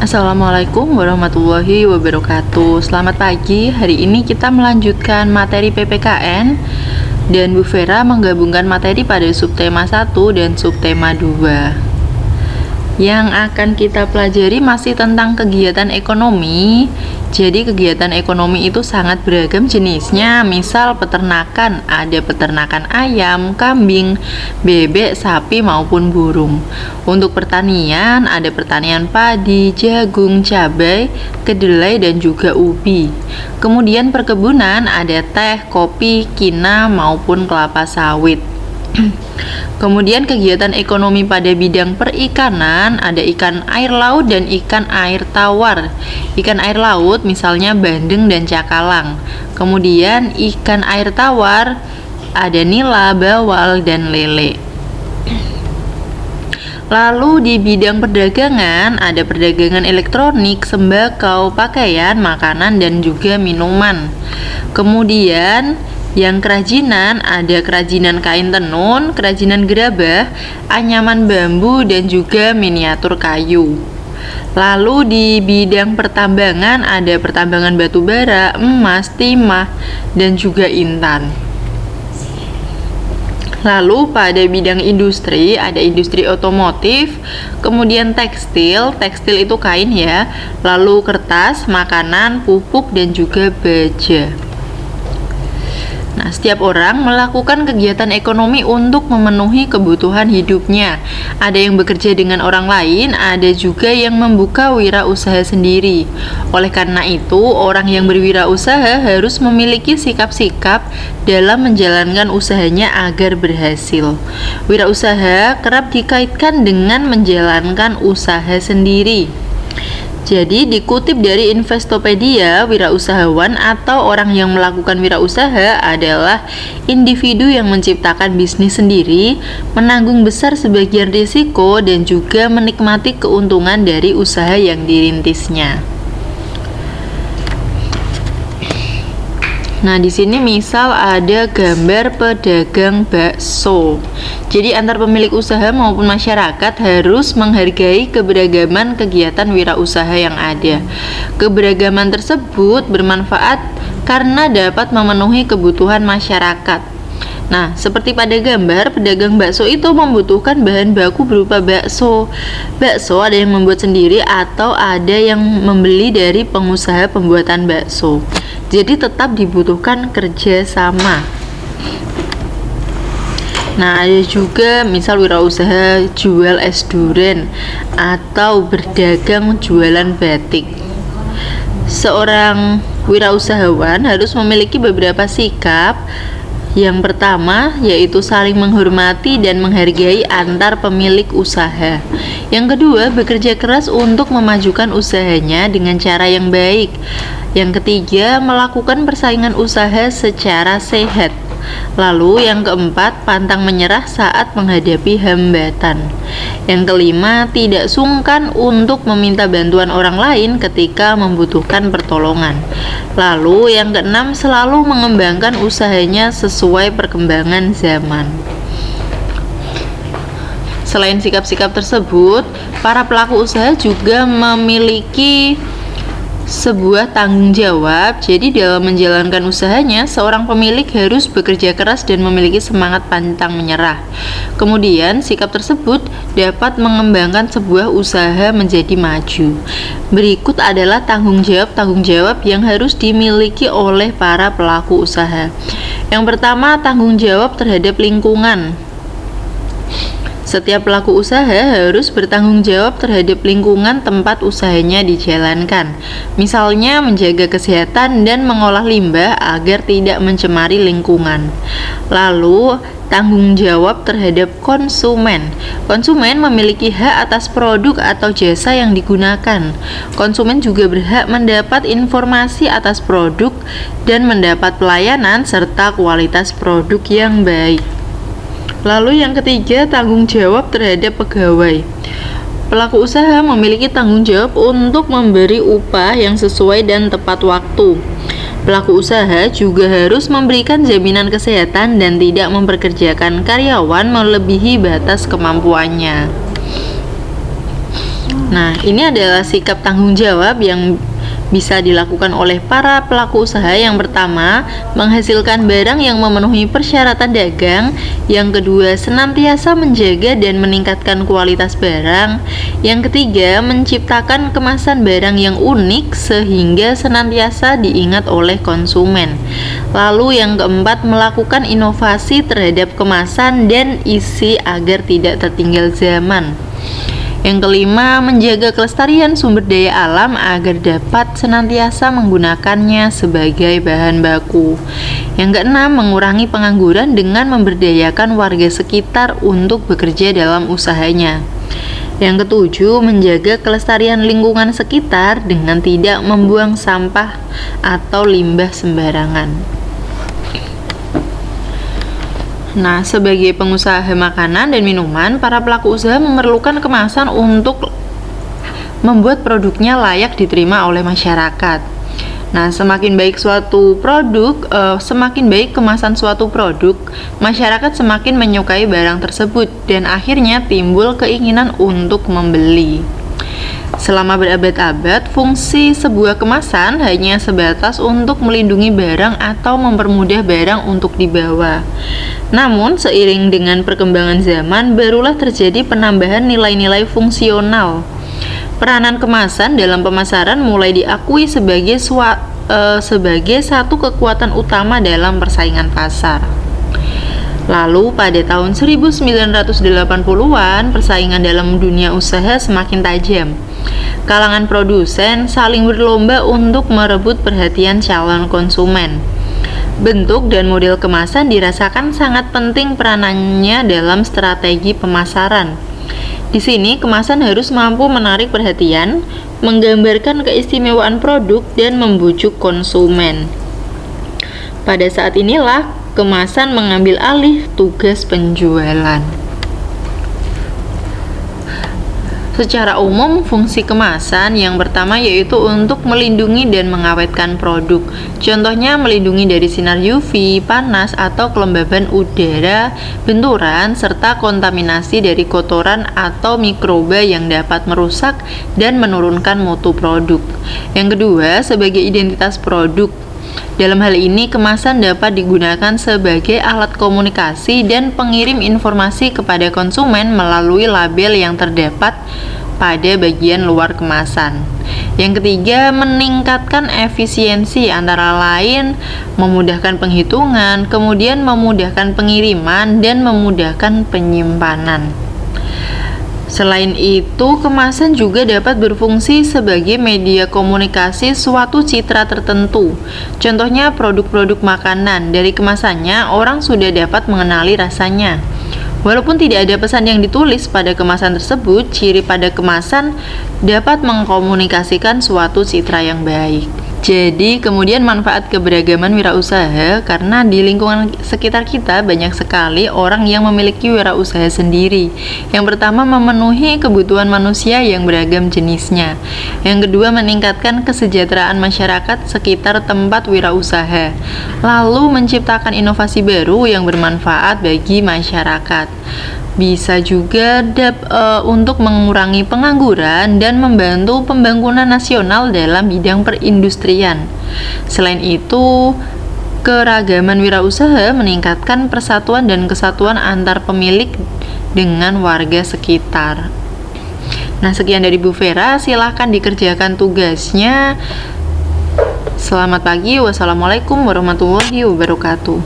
Assalamualaikum warahmatullahi wabarakatuh. Selamat pagi. Hari ini kita melanjutkan materi PPKN dan Bu Vera menggabungkan materi pada subtema 1 dan subtema 2. Yang akan kita pelajari masih tentang kegiatan ekonomi. Jadi kegiatan ekonomi itu sangat beragam jenisnya. Misal peternakan, ada peternakan ayam, kambing, bebek, sapi maupun burung. Untuk pertanian, ada pertanian padi, jagung, cabai, kedelai dan juga ubi. Kemudian perkebunan, ada teh, kopi, kina maupun kelapa sawit. Kemudian kegiatan ekonomi pada bidang perikanan, ada ikan air laut dan ikan air tawar. Ikan air laut misalnya bandeng dan cakalang. Kemudian ikan air tawar ada nila, bawal dan lele. Lalu di bidang perdagangan ada perdagangan elektronik, sembako, pakaian, makanan dan juga minuman. Kemudian yang kerajinan ada kerajinan kain tenun, kerajinan gerabah, anyaman bambu dan juga miniatur kayu. Lalu di bidang pertambangan ada pertambangan batu bara, emas, timah dan juga intan. Lalu pada bidang industri ada industri otomotif, kemudian tekstil itu kain ya, lalu kertas, makanan, pupuk dan juga baja. Nah, setiap orang melakukan kegiatan ekonomi untuk memenuhi kebutuhan hidupnya. Ada yang bekerja dengan orang lain, ada juga yang membuka wirausaha sendiri. Oleh karena itu, orang yang berwirausaha harus memiliki sikap-sikap dalam menjalankan usahanya agar berhasil. Wirausaha kerap dikaitkan dengan menjalankan usaha sendiri. Jadi dikutip dari Investopedia, wirausahawan atau orang yang melakukan wirausaha adalah individu yang menciptakan bisnis sendiri, menanggung besar sebagian risiko dan juga menikmati keuntungan dari usaha yang dirintisnya. Nah, di sini misal ada gambar pedagang bakso. Jadi antar pemilik usaha maupun masyarakat harus menghargai keberagaman kegiatan wirausaha yang ada. Keberagaman tersebut bermanfaat karena dapat memenuhi kebutuhan masyarakat. Nah, seperti pada gambar, pedagang bakso itu membutuhkan bahan baku berupa bakso. Bakso ada yang membuat sendiri atau ada yang membeli dari pengusaha pembuatan bakso. Jadi tetap dibutuhkan kerjasama. Nah, ada juga misal wirausaha jual es durian atau berdagang jualan batik. Seorang wirausahawan harus memiliki beberapa sikap. Yang pertama yaitu saling menghormati dan menghargai antar pemilik usaha. Yang kedua, bekerja keras untuk memajukan usahanya dengan cara yang baik. Yang ketiga, melakukan persaingan usaha secara sehat. Lalu yang keempat, pantang menyerah saat menghadapi hambatan. Yang kelima, tidak sungkan untuk meminta bantuan orang lain ketika membutuhkan pertolongan. Lalu yang keenam, selalu mengembangkan usahanya sesuai perkembangan zaman. Selain sikap-sikap tersebut, para pelaku usaha juga memiliki sebuah tanggung jawab. Jadi dalam menjalankan usahanya, seorang pemilik harus bekerja keras dan memiliki semangat pantang menyerah. Kemudian sikap tersebut dapat mengembangkan sebuah usaha menjadi maju. Berikut adalah tanggung jawab yang harus dimiliki oleh para pelaku usaha. Yang pertama, tanggung jawab terhadap lingkungan. Setiap pelaku usaha harus bertanggung jawab terhadap lingkungan tempat usahanya dijalankan. Misalnya menjaga kesehatan dan mengolah limbah agar tidak mencemari lingkungan. Lalu, tanggung jawab terhadap konsumen. Konsumen memiliki hak atas produk atau jasa yang digunakan. Konsumen juga berhak mendapat informasi atas produk dan mendapat pelayanan serta kualitas produk yang baik. Lalu yang ketiga, tanggung jawab terhadap pegawai. Pelaku usaha memiliki tanggung jawab untuk memberi upah yang sesuai dan tepat waktu. Pelaku usaha juga harus memberikan jaminan kesehatan dan tidak memperkerjakan karyawan melebihi batas kemampuannya. Nah, ini adalah sikap tanggung jawab yang bisa dilakukan oleh para pelaku usaha. Yang pertama, menghasilkan barang yang memenuhi persyaratan dagang. Yang kedua, senantiasa menjaga dan meningkatkan kualitas barang. Yang ketiga, menciptakan kemasan barang yang unik sehingga senantiasa diingat oleh konsumen. Lalu yang keempat, melakukan inovasi terhadap kemasan dan isi agar tidak tertinggal zaman. Yang kelima, menjaga kelestarian sumber daya alam agar dapat senantiasa menggunakannya sebagai bahan baku. Yang keenam, mengurangi pengangguran dengan memberdayakan warga sekitar untuk bekerja dalam usahanya. Yang ketujuh, menjaga kelestarian lingkungan sekitar dengan tidak membuang sampah atau limbah sembarangan. Nah, sebagai pengusaha makanan dan minuman, para pelaku usaha memerlukan kemasan untuk membuat produknya layak diterima oleh masyarakat. Nah, semakin baik kemasan suatu produk, masyarakat semakin menyukai barang tersebut dan akhirnya timbul keinginan untuk membeli. Selama berabad-abad, fungsi sebuah kemasan hanya sebatas untuk melindungi barang atau mempermudah barang untuk dibawa. Namun, seiring dengan perkembangan zaman, barulah terjadi penambahan nilai-nilai fungsional. Peranan kemasan dalam pemasaran mulai diakui sebagai satu kekuatan utama dalam persaingan pasar. Lalu pada tahun 1980-an, persaingan dalam dunia usaha semakin tajam. Kalangan produsen saling berlomba untuk merebut perhatian calon konsumen. Bentuk dan model kemasan dirasakan sangat penting peranannya dalam strategi pemasaran. Di sini, kemasan harus mampu menarik perhatian, menggambarkan keistimewaan produk, dan membujuk konsumen. Pada saat inilah kemasan mengambil alih tugas penjualan. Secara umum, fungsi kemasan yang pertama yaitu untuk melindungi dan mengawetkan produk. Contohnya melindungi dari sinar UV, panas, atau kelembaban udara, benturan, serta kontaminasi dari kotoran atau mikroba yang dapat merusak dan menurunkan mutu produk. Yang kedua, sebagai identitas produk. Dalam hal ini, kemasan dapat digunakan sebagai alat komunikasi dan pengirim informasi kepada konsumen melalui label yang terdapat pada bagian luar kemasan. Yang ketiga, meningkatkan efisiensi, antara lain memudahkan penghitungan, kemudian memudahkan pengiriman, dan memudahkan penyimpanan. Selain itu, kemasan juga dapat berfungsi sebagai media komunikasi suatu citra tertentu. Contohnya produk-produk makanan, dari kemasannya orang sudah dapat mengenali rasanya. Walaupun tidak ada pesan yang ditulis pada kemasan tersebut, ciri pada kemasan dapat mengkomunikasikan suatu citra yang baik. Jadi, kemudian manfaat keberagaman wirausaha, karena di lingkungan sekitar kita banyak sekali orang yang memiliki wirausaha sendiri. Yang pertama, memenuhi kebutuhan manusia yang beragam jenisnya. Yang kedua, meningkatkan kesejahteraan masyarakat sekitar tempat wirausaha. Lalu, menciptakan inovasi baru yang bermanfaat bagi masyarakat. Bisa juga untuk mengurangi pengangguran dan membantu pembangunan nasional dalam bidang perindustrian. Selain itu, keragaman wirausaha meningkatkan persatuan dan kesatuan antar pemilik dengan warga sekitar. Nah, sekian dari Bu Vera, silahkan dikerjakan tugasnya. Selamat pagi, wassalamualaikum warahmatullahi wabarakatuh.